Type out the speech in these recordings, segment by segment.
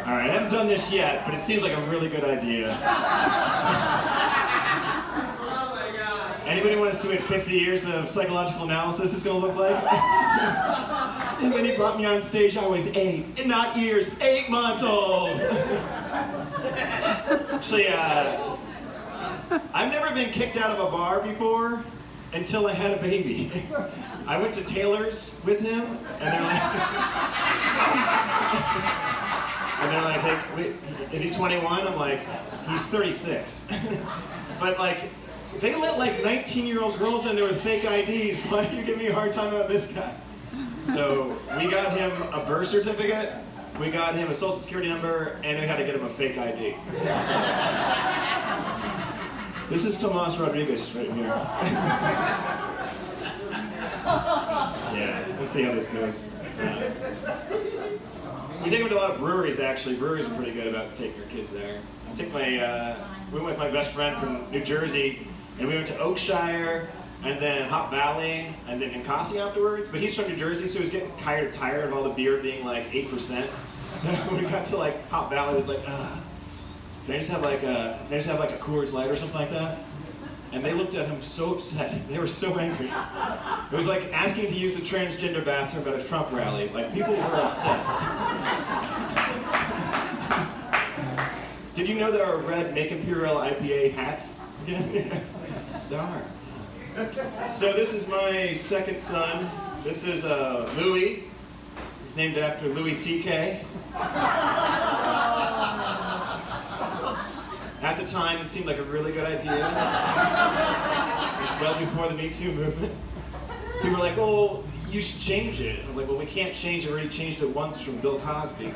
All right, I haven't done this yet, but it seems like a really good idea. Anybody want to see what 50 years of psychological analysis is going to look like? And then he brought me on stage, I was 8, and not years, 8 months old. Actually, I've never been kicked out of a bar before until I had a baby. I went to Taylor's with him, and they're like, hey, wait, is he 21? I'm like, he's 36. But like, they let like 19-year-old girls in there with fake IDs. Why are you giving me a hard time about this guy? So we got him a birth certificate, we got him a social security number, and we had to get him a fake ID. This is Tomas Rodriguez right here. Yeah, let's see how this goes. We take him to a lot of breweries, actually. Breweries are pretty good about taking your kids there. We went with my best friend from New Jersey, and we went to Oakshire, and then Hop Valley, and then Ninkasi afterwards. But he's from New Jersey, so he was getting tired of all the beer being like 8%. So when we got to like Hop Valley, it was like, can I just have like a Coors Light or something like that? And they looked at him so upset. They were so angry. It was like asking to use the transgender bathroom at a Trump rally. Like, people were upset. Did you know there are red Make Imperial IPA hats? There are. So this is my second son. This is Louis. He's named after Louis C.K. At the time, it seemed like a really good idea. It was well before the Me Too movement. People were like, oh, you should change it. I was like, well, we can't change it. We already changed it once from Bill Cosby. We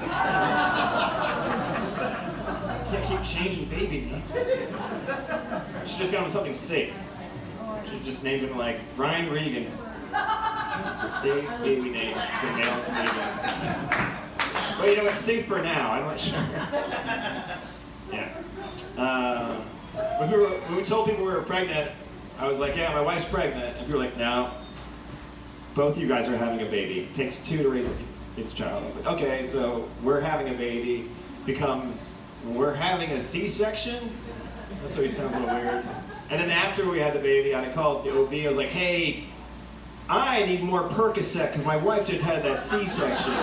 can't keep changing baby names. Should just gone with something safe. Should just named him like Brian Regan. It's a safe baby name for male comedians. Well, you know, it's safe for now. I'm not sure. Yeah. When we told people we were pregnant, I was like, yeah, my wife's pregnant. And people were like, no, both of you guys are having a baby. It takes 2 to raise a child. I was like, okay, so we're having a baby becomes we're having a C-section? That's what he sounds a little weird. And then after we had the baby, I called the OB. I was like, hey, I need more Percocet because my wife just had that C-section.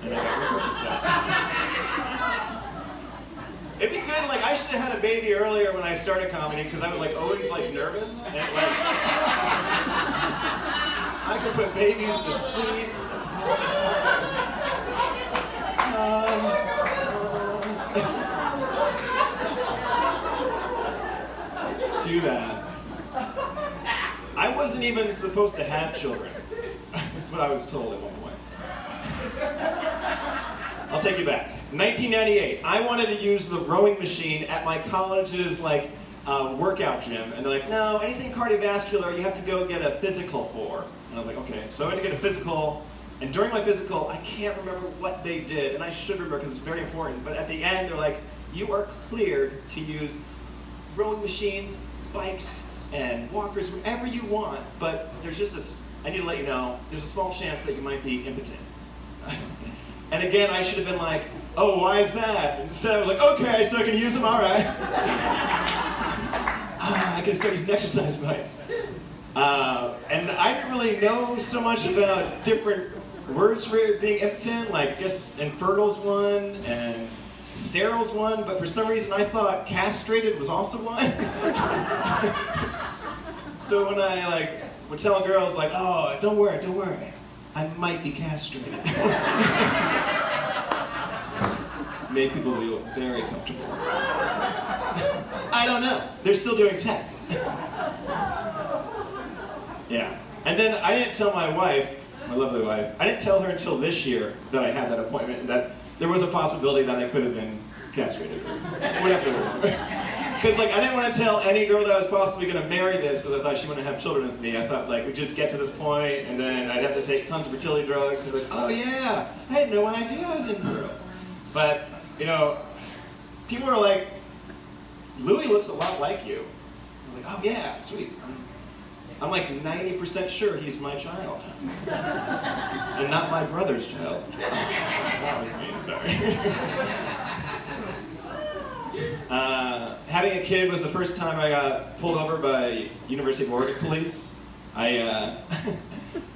And I got more Percocet. It'd be good, like, I should have had a baby earlier when I started comedy because I was like always like nervous. And like, I could put babies to sleep. Too bad. I wasn't even supposed to have children. That's what I was told at one point. I'll take you back. 1998, I wanted to use the rowing machine at my college's like workout gym, and they're like, no, anything cardiovascular you have to go get a physical for. And I was like, okay. So I went to get a physical, and during my physical, I can't remember what they did, and I should remember because it's very important, but at the end, they're like, you are cleared to use rowing machines, bikes, and walkers, whatever you want, but there's just this, I need to let you know, there's a small chance that you might be impotent. And again, I should have been like, oh, why is that? Instead, I was like, okay, so I can use them, all right. I can start using exercise bikes. And I didn't really know so much about different words for being impotent, like just infertile's one, and sterile's one, but for some reason I thought castrated was also one. So when I like would tell girls like, oh, don't worry, I might be castrated. Made people feel very comfortable. I don't know. They're still doing tests. Yeah. And then I didn't tell my wife, my lovely wife, I didn't tell her until this year that I had that appointment, that there was a possibility that I could have been castrated, or whatever it was. Because like, I didn't want to tell any girl that I was possibly going to marry this, because I thought she wouldn't have children with me. I thought like, we'd just get to this point, and then I'd have to take tons of fertility drugs, and like, oh yeah, I had no idea I was infertile. But, you know, people were like, Louis looks a lot like you. I was like, oh yeah, sweet. I'm like 90% sure he's my child. And not my brother's child. That was mean, sorry. Having a kid was the first time I got pulled over by University of Oregon police. I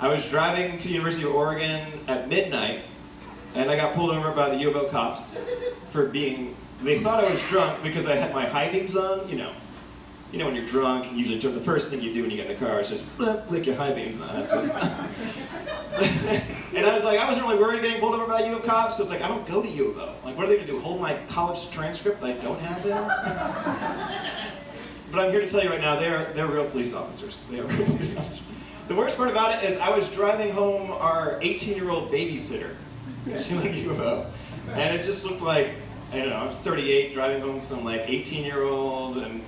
was driving to University of Oregon at midnight, and I got pulled over by the U of O cops for being, they thought I was drunk because I had my high beams on, you know when you're drunk, usually the first thing you do when you get in the car is just flick your high beams on, that's what it's done. And I was like, I wasn't really worried getting pulled over by U of cops, because like, I don't go to U of O. Like, what are they gonna do, hold my college transcript that I don't have there? But I'm here to tell you right now, they're real police officers. They are real police officers. The worst part about it is I was driving home our 18-year-old babysitter. She lived at U of O. And it just looked like, I don't know, I was 38, driving home some like 18-year-old, and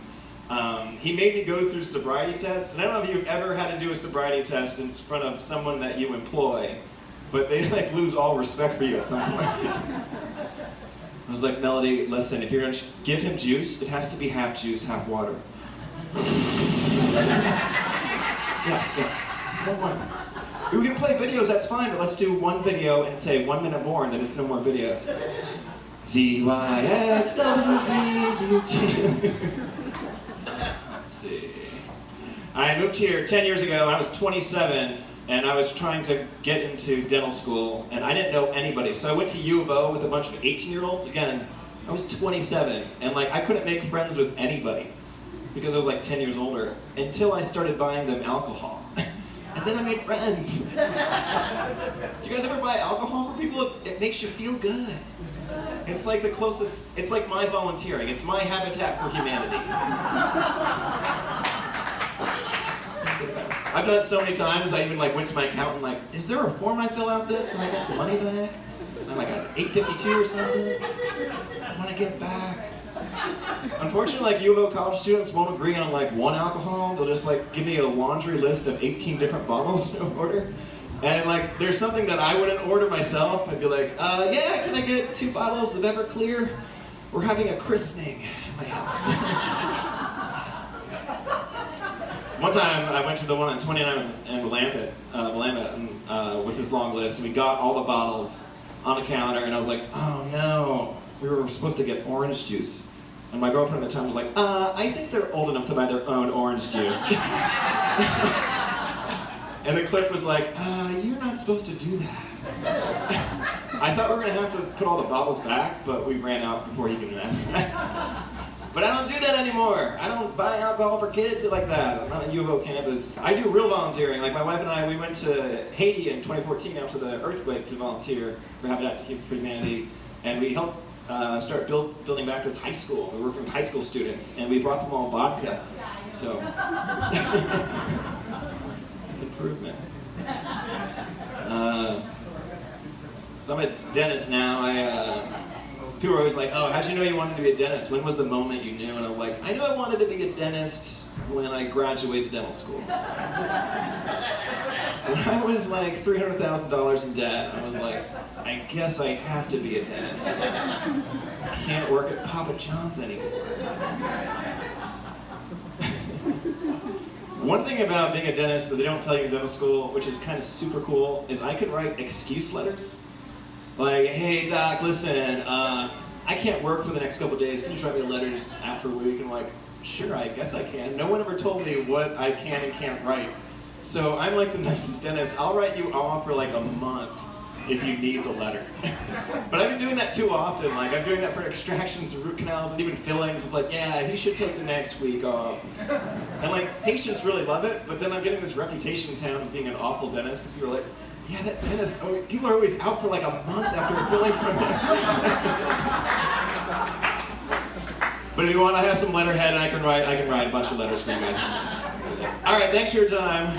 he made me go through sobriety tests. And I don't know if you've ever had to do a sobriety test in front of someone that you employ, but they like lose all respect for you at some point. I was like, Melody, listen, if you're gonna give him juice, it has to be half juice, half water. Yes, yeah. We can play videos, that's fine, but let's do one video and say 1 minute more, and then it's no more videos. ZYXWVUG. Let's see. I moved here 10 years ago. I was 27, and I was trying to get into dental school, and I didn't know anybody. So I went to U of O with a bunch of 18-year-olds. Again, I was 27, and like I couldn't make friends with anybody because I was like 10 years older until I started buying them alcohol. And then I made friends. Do you guys ever buy alcohol for people? It makes you feel good. It's like the closest, it's like my volunteering. It's my Habitat for Humanity. I've done it so many times, I even like went to my accountant like, is there a form I fill out this and I get some money back? I'm like at 852 or something. I want to get back. Unfortunately, like U of O college students won't agree on like one alcohol. They'll just like give me a laundry list of 18 different bottles to order. And like, there's something that I wouldn't order myself. I'd be like, yeah, can I get 2 bottles of Everclear? We're having a christening at my house. One time, I went to the one on 29th and Willamette with this long list, and we got all the bottles on the counter, and I was like, oh no, we were supposed to get orange juice. And my girlfriend at the time was like, I think they're old enough to buy their own orange juice. And the clerk was like, you're not supposed to do that. I thought we were gonna have to put all the bottles back, but we ran out before he even asked that. But I don't do that anymore. I don't buy alcohol for kids like that. I'm not at U of O campus. I do real volunteering. Like my wife and I, we went to Haiti in 2014 after the earthquake to volunteer for Habitat for Humanity. And we helped start building back this high school. We worked with high school students, and we brought them all vodka. So, it's improvement. So I'm a dentist now. People are always like, oh, how'd you know you wanted to be a dentist? When was the moment you knew? And I was like, I knew I wanted to be a dentist when I graduated dental school. When I was like $300,000 in debt, I was like, I guess I have to be a dentist. I can't work at Papa John's anymore. One thing about being a dentist that they don't tell you in dental school, which is kind of super cool, is I could write excuse letters. Like, hey doc, listen, I can't work for the next couple days. Can you write me letters after a week? And I'm like, sure, I guess I can. No one ever told me what I can and can't write. So I'm like the nicest dentist. I'll write you off for like a month if you need the letter. But I've been doing that too often. Like I'm doing that for extractions and root canals and even fillings. It's like, yeah, he should take the next week off. And like patients really love it, but then I'm getting this reputation in town of being an awful dentist because people are like, yeah, that dentist, oh, people are always out for like a month after a filling from him. But if you want to have some letterhead, I can write a bunch of letters for you guys. All right, thanks for your time.